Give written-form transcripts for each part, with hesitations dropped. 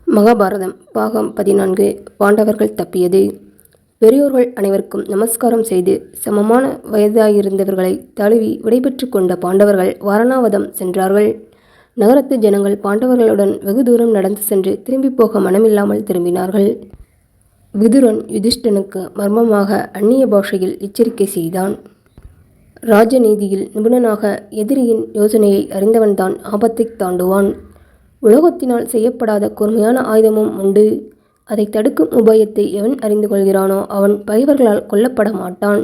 மகாபாரதம் பாகம் 14 பாண்டவர்கள் தப்பியது. பெரியோர்கள் அனைவருக்கும் நமஸ்காரம் செய்து சமமான வயதாயிருந்தவர்களை தழுவி விடைபெற்று கொண்ட பாண்டவர்கள் வாரணாவதம் சென்றார்கள். நகரத்து ஜனங்கள் பாண்டவர்களுடன் வெகு தூரம் நடந்து சென்று திரும்பி போக மனமில்லாமல் திரும்பினார்கள். விதுரன் யுதிஷ்டனுக்கு மர்மமாக அந்நிய பாஷையில் எச்சரிக்கை செய்தான். ராஜநீதியில் நிபுணனாக எதிரியின் யோசனையை அறிந்தவன்தான் ஆபத்தை தாண்டுவான். உலோகத்தினால் செய்யப்படாத கூர்மையான ஆயுதமும் உண்டு. அதை தடுக்கும் உபாயத்தை எவன் அறிந்து கொள்கிறானோ அவன் பகைவர்களால் கொல்லப்பட மாட்டான்.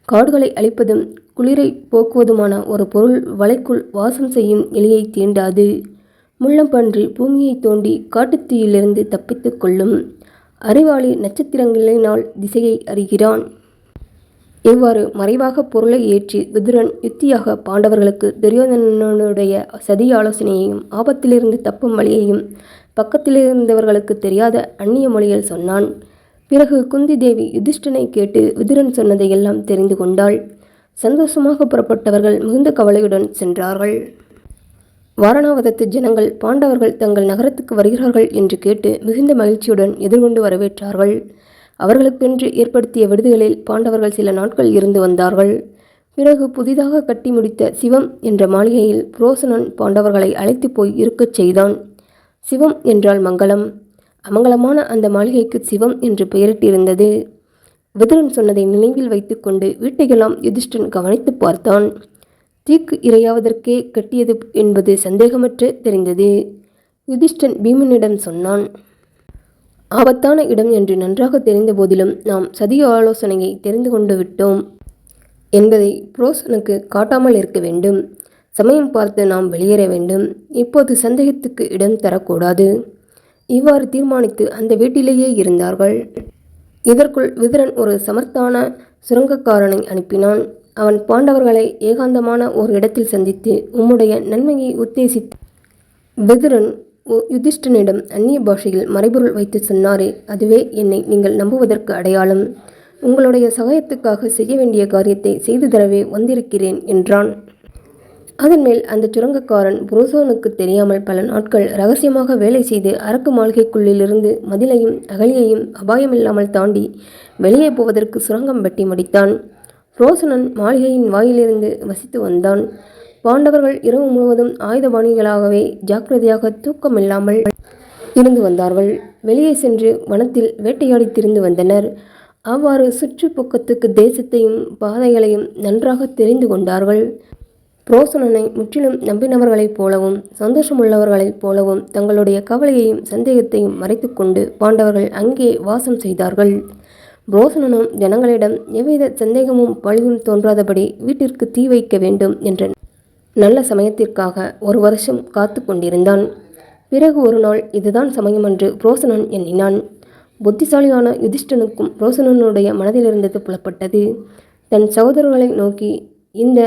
காடுகளை அழிப்பதும் குளிரை போக்குவதுமான ஒரு பொருள் வலைக்குள் வாசம் செய்யும் எலியை தீண்டாது. முள்ளம்பன்றி பூமியை தோண்டி காட்டுத்தீயிலிருந்து தப்பித்து கொள்ளும். அறிவாளி நட்சத்திரங்களினால் திசையை அறிகிறான். இவ்வாறு மறைவாக பொருளை ஏற்றி விதுரன் யுத்தியாக பாண்டவர்களுக்கு துரியோதனனுடைய சதி ஆலோசனையையும் ஆபத்திலிருந்து தப்பும் வழியையும் பக்கத்திலிருந்தவர்களுக்கு தெரியாத அந்நிய மொழியில் சொன்னான். பிறகு குந்தி தேவி யுதிஷ்டனை கேட்டு விதுரன் சொன்னதையெல்லாம் தெரிந்து கொண்டாள். சந்தோஷமாக புறப்பட்டவர்கள் மிகுந்த கவலையுடன் சென்றார்கள். வாரணாவதத்து ஜனங்கள் பாண்டவர்கள் தங்கள் நகரத்துக்கு வருகிறார்கள் என்று கேட்டு மிகுந்த மகிழ்ச்சியுடன் எதிர்கொண்டு வரவேற்றார்கள். அவர்களுக்கென்று ஏற்படுத்திய விடுதிகளில் பாண்டவர்கள் சில நாட்கள் இருந்து வந்தார்கள். பிறகு புதிதாக கட்டி முடித்த சிவம் என்ற மாளிகையில் புரோசனன் பாண்டவர்களை அழைத்து போய் இருக்கச் செய்தான். சிவம் என்றால் மங்களம். அமங்கலமான அந்த மாளிகைக்கு சிவம் என்று பெயரிட்டிருந்தது. விதுரன் சொன்னதை நினைவில் வைத்து கொண்டு வீட்டையெல்லாம் யுதிஷ்டன் கவனித்து பார்த்தான். தீக்கு இரையாவதற்கே கட்டியது என்பது சந்தேகமற்று தெரிந்தது. யுதிஷ்டன் பீமனிடம் சொன்னான், ஆபத்தான இடம் என்று நன்றாக தெரிந்த போதிலும் நாம் சதி ஆலோசனையை தெரிந்து கொண்டு விட்டோம் என்பதை புரோசனுக்கு காட்டாமல் இருக்க வேண்டும். சமயம் பார்த்து நாம் வெளியேற வேண்டும். இப்போது சந்தேகத்துக்கு இடம் தரக்கூடாது. இவ்வாறு தீர்மானித்து அந்த வீட்டிலேயே இருந்தார்கள். இதற்குள் விதுரன் ஒரு சமர்த்தான சுரங்கக்காரனை அனுப்பினான். அவன் பாண்டவர்களை ஏகாந்தமான ஒரு இடத்தில் சந்தித்து உம்முடைய நன்மையை உத்தேசித்து விதுரன் யுதிஷ்டனிடம் அந்நிய பாஷையில் மறைபொருள் வைத்து சொன்னாரே, அதுவே என்னை நீங்கள் நம்புவதற்கு அடையாளம். உங்களுடைய சகாயத்துக்காக செய்ய வேண்டிய காரியத்தை செய்து தரவே வந்திருக்கிறேன் என்றான். அதன் மேல் அந்த சுரங்கக்காரன் புரோசனுக்கு தெரியாமல் பல நாட்கள் ரகசியமாக வேலை செய்து அரக்கு மாளிகைக்குள்ளிலிருந்து மதிலையும் அகழியையும் அபாயமில்லாமல் தாண்டி வெளியே போவதற்கு சுரங்கம் வெட்டி முடித்தான். புரோசனன் மாளிகையின் வாயிலிருந்து வசித்து வந்தான். பாண்டவர்கள் இரவு முழுவதும் ஆயுதபாணிகளாகவே ஜாக்கிரதையாக தூக்கமில்லாமல் இருந்து வந்தார்கள். வெளியே சென்று வனத்தில் வேட்டையாடி திரிந்து வந்தனர். அவ்வாறு சுற்றுப்பக்கத்துக்கு தேசத்தையும் பாதைகளையும் நன்றாக தெரிந்து கொண்டார்கள். புரோசனனை முற்றிலும் நம்பினவர்களைப் போலவும் சந்தோஷமுள்ளவர்களைப் போலவும் தங்களுடைய கவலையையும் சந்தேகத்தையும் மறைத்து கொண்டு பாண்டவர்கள் அங்கே வாசம் செய்தார்கள். புரோசனனும் ஜனங்களிடம் எவ்வித சந்தேகமும் பழியும் தோன்றாதபடி வீட்டிற்கு தீ வைக்க வேண்டும் என்ற நல்ல சமயத்திற்காக ஒரு வருஷம் காத்து கொண்டிருந்தான். பிறகு ஒரு நாள் இதுதான் சமயம் என்று புரோசனன் எண்ணினான். புத்திசாலியான யுதிஷ்டனுக்கும் புரோசனனுடைய மனதிலிருந்தது புலப்பட்டது. தன் சகோதரர்களை நோக்கி, இந்த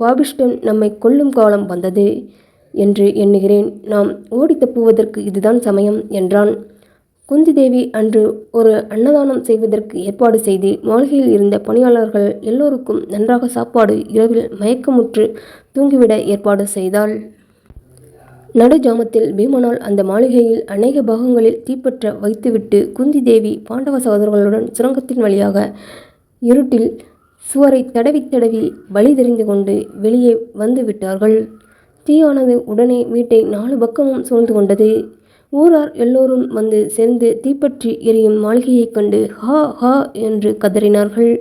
பாபிஷ்டன் நம்மை கொல்லும் காலம் வந்தது என்று எண்ணுகிறேன். நாம் ஓடி தப்புவதற்கு இதுதான் சமயம் என்றான். குந்தி தேவி அன்று ஒரு அன்னதானம் செய்வதற்கு ஏற்பாடு செய்து மாளிகையில் இருந்த பணியாளர்கள் எல்லோருக்கும் நன்றாக சாப்பாடு, இரவில் மயக்கமுற்று தூங்கிவிட ஏற்பாடு செய்தாள். நடுஜாமத்தில் பீமனால் அந்த மாளிகையில் அநேக பாகங்களில் தீப்பற்ற வைத்துவிட்டு குந்தி தேவி பாண்டவ சகோதரர்களுடன் சுரங்கத்தின் வழியாக இருட்டில் சுவரை தடவி தடவி வழி தெரிந்து கொண்டு வெளியே வந்து விட்டார்கள். தீயானது உடனே வீட்டை 4 பக்கமும் சூழ்ந்து கொண்டது. ஊரார் எல்லோரும் வந்து சேர்ந்து தீப்பற்றி எரியும் மாளிகையைக் கண்டு ஹா ஹா என்று கதறினார்கள்.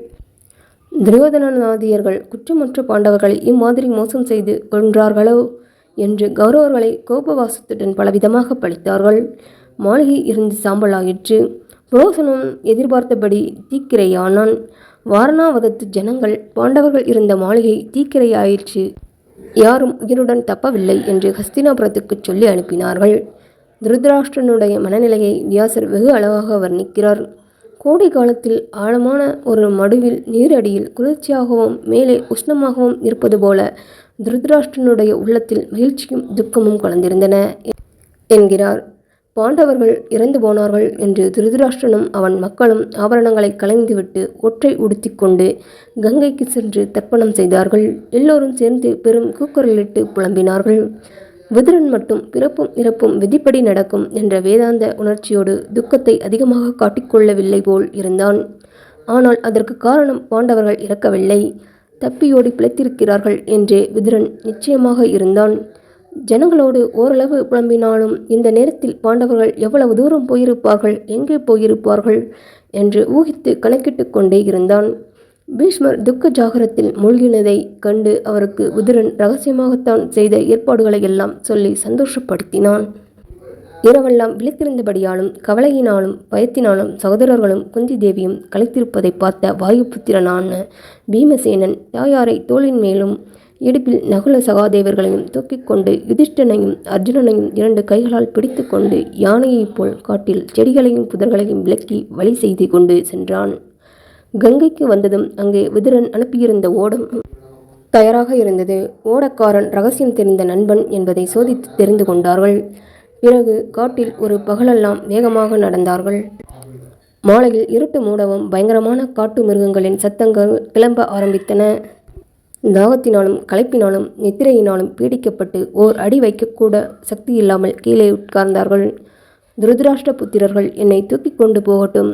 துரியோதனாதியர்கள் குற்றமற்ற பாண்டவர்களை இம்மாதிரி மோசம் செய்து கொன்றார்களோ என்று கௌரவர்களை கோபவாசத்துடன் பலவிதமாக பழித்தார்கள். மாளிகை இருந்து சாம்பலாயிற்று. புரோசனும் எதிர்பார்த்தபடி தீக்கிரையானான். வாரணாவதத்து ஜனங்கள் பாண்டவர்கள் இருந்த மாளிகை தீக்கிரையாயிற்று, யாரும் உயிருடன் தப்பவில்லை என்று ஹஸ்தினாபுரத்துக்கு சொல்லி அனுப்பினார்கள். திருதராஷ்டிரனுடைய மனநிலையை வியாசர் வெகு அழகாக வர்ணிக்கிறார். கோடை காலத்தில் ஆழமான ஒரு மடுவில் நீரடியில் குளிர்ச்சியாகவும் மேலே உஷ்ணமாகவும் இருப்பது போல திருதராஷ்டிரனுடைய உள்ளத்தில் மகிழ்ச்சியும் துக்கமும் கலந்திருந்தன என்கிறார். பாண்டவர்கள் இறந்து போனார்கள் என்று திருதராஷ்டிரனும் அவன் மக்களும் ஆபரணங்களை களைந்துவிட்டு ஒற்றை உடுத்தி கொண்டு கங்கைக்கு சென்று தர்ப்பணம் செய்தார்கள். எல்லோரும் சேர்ந்து பெரும் கூக்குரலிட்டு புலம்பினார்கள். விதுரன் மட்டும் பிறப்பும் இறப்பும் விதிப்படி நடக்கும் என்ற வேதாந்த உணர்ச்சியோடு துக்கத்தை அதிகமாக காட்டிக்கொள்ளவில்லை போல் இருந்தான். ஆனால் அதற்கு காரணம் பாண்டவர்கள் இறக்கவில்லை, தப்பியோடி பிழைத்திருக்கிறார்கள் என்றே விதுரன் நிச்சயமாக இருந்தான். ஜனங்களோடு ஓரளவு புலம்பினாலும் இந்த நேரத்தில் பாண்டவர்கள் எவ்வளவு தூரம் போயிருப்பார்கள், எங்கே போயிருப்பார்கள் என்று ஊகித்து கணக்கிட்டு கொண்டே இருந்தான். பீஷ்மர் துக்க ஜாகரத்தில் மூழ்கினதைக் கண்டு அவருக்கு விதுரன் இரகசியமாகத்தான் செய்த ஏற்பாடுகளை எல்லாம் சொல்லி சந்தோஷப்படுத்தினான். இரவெல்லாம் விழித்திருந்தபடியாலும் கவலையினாலும் பயத்தினாலும் சகோதரர்களும் குந்தி தேவியும் களைத்திருப்பதை பார்த்த வாயுபுத்திரனான பீமசேனன் தாயாரை தோளின் மேலும் இடுப்பில் நகுல சகாதேவர்களையும் தூக்கிக் கொண்டு யுதிஷ்டனையும் அர்ஜுனனையும் 2 கைகளால் பிடித்து கொண்டு யானையைப் போல் காட்டில் செடிகளையும் புதர்களையும் விலக்கி வழி செய்து கொண்டு சென்றான். கங்கைக்கு வந்ததும் அங்கே விதுரன் அனுப்பியிருந்த ஓடம் தயாராக இருந்தது. ஓடக்காரன் ரகசியம் தெரிந்த நண்பன் என்பதை சோதித்து தெரிந்து கொண்டார்கள். பிறகு காட்டில் ஒரு பகலெல்லாம் வேகமாக நடந்தார்கள். மாலையில் இருட்டு மூடவும் பயங்கரமான காட்டு மிருகங்களின் சத்தங்கள் கிளம்ப ஆரம்பித்தன. தாகத்தினாலும் களைப்பினாலும் நித்திரையினாலும் பீடிக்கப்பட்டு ஓர் அடி வைக்கக்கூட சக்தி இல்லாமல் கீழே உட்கார்ந்தார்கள். திருதராஷ்டிர புத்திரர்கள் என்னை தூக்கி கொண்டு போகட்டும்,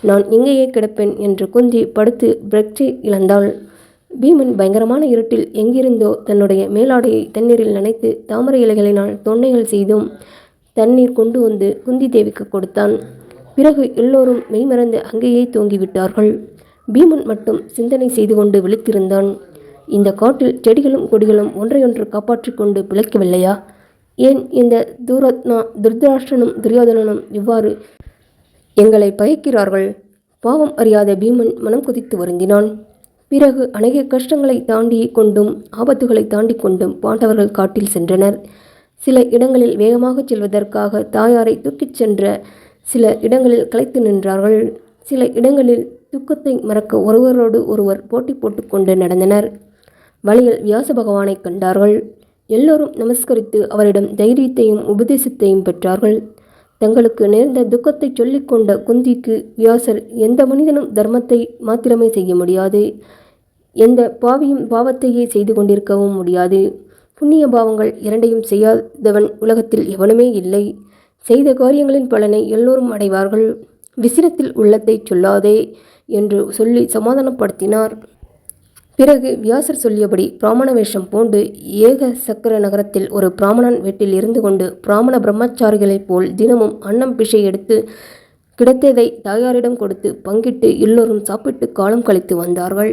நான் இங்கேயே கிடப்பேன் என்று குந்தி படுத்து பிரக்சை இழந்தாள். பீமன் பயங்கரமான இருட்டில் எங்கிருந்தோ தன்னுடைய மேலாடையை தண்ணீரில் நனைத்து தாமரை இலைகளினால் தொன்னைகள் செய்தும் தண்ணீர் கொண்டு வந்து குந்தி தேவிக்கு கொடுத்தான். பிறகு எல்லோரும் மெய்மறந்து அங்கேயே தூங்கிவிட்டார்கள். பீமன் மட்டும் சிந்தனை செய்து கொண்டு விழித்திருந்தான். இந்த காட்டில் செடிகளும் கொடிகளும் ஒன்றையொன்று காப்பாற்றி கொண்டு பிழைக்கவில்லையா? ஏன் இந்த திருதராஷ்டிரனும் துரியோதனனும் இவ்வாறு எங்களை பகைக்கிறார்கள்? பாவம் அறியாத பீமன் மனம் கொதித்து வருந்தினான். பிறகு அநேக கஷ்டங்களை தாண்டி கொண்டும் ஆபத்துகளை தாண்டி கொண்டும் பாண்டவர்கள் காட்டில் சென்றனர். சில இடங்களில் வேகமாக செல்வதற்காக தாயாரை தூக்கிச் சென்ற, சில இடங்களில் களைத்து நின்றார்கள். சில இடங்களில் துக்கத்தை மறக்க ஒருவரோடு ஒருவர் போட்டி போட்டுக்கொண்டு நடந்தனர். வழியில் வியாச பகவானை கண்டார்கள். எல்லோரும் நமஸ்கரித்து அவரிடம் தைரியத்தையும் உபதேசத்தையும் பெற்றார்கள். தங்களுக்கு நேர்ந்த துக்கத்தை சொல்லிக்கொண்ட குந்திக்கு வியாசர், எந்த மனிதனும் தர்மத்தை மாத்திரமே செய்ய முடியாது, எந்த பாவியும் பாவத்தையே செய்து கொண்டிருக்கவும் முடியாது, புண்ணிய பாவங்கள் இரண்டையும் செய்யாதவன் உலகத்தில் எவனுமே இல்லை, செய்த காரியங்களின் பலனை எல்லோரும் அடைவார்கள், விசிரத்தில் உள்ளத்தை சொல்லாதே என்று சொல்லி சமாதானப்படுத்தினார். பிறகு வியாசர் சொல்லியபடி பிராமண வேஷம் பூண்டு ஏக சக்கர நகரத்தில் ஒரு பிராமணன் வீட்டில் இருந்து கொண்டு பிராமண பிரம்மச்சாரிகளைப் போல் தினமும் அன்னம் பிஷை எடுத்து கிடைத்ததை தாயாரிடம் கொடுத்து பங்கிட்டு எல்லோரும் சாப்பிட்டு காலம் கழித்து வந்தார்கள்.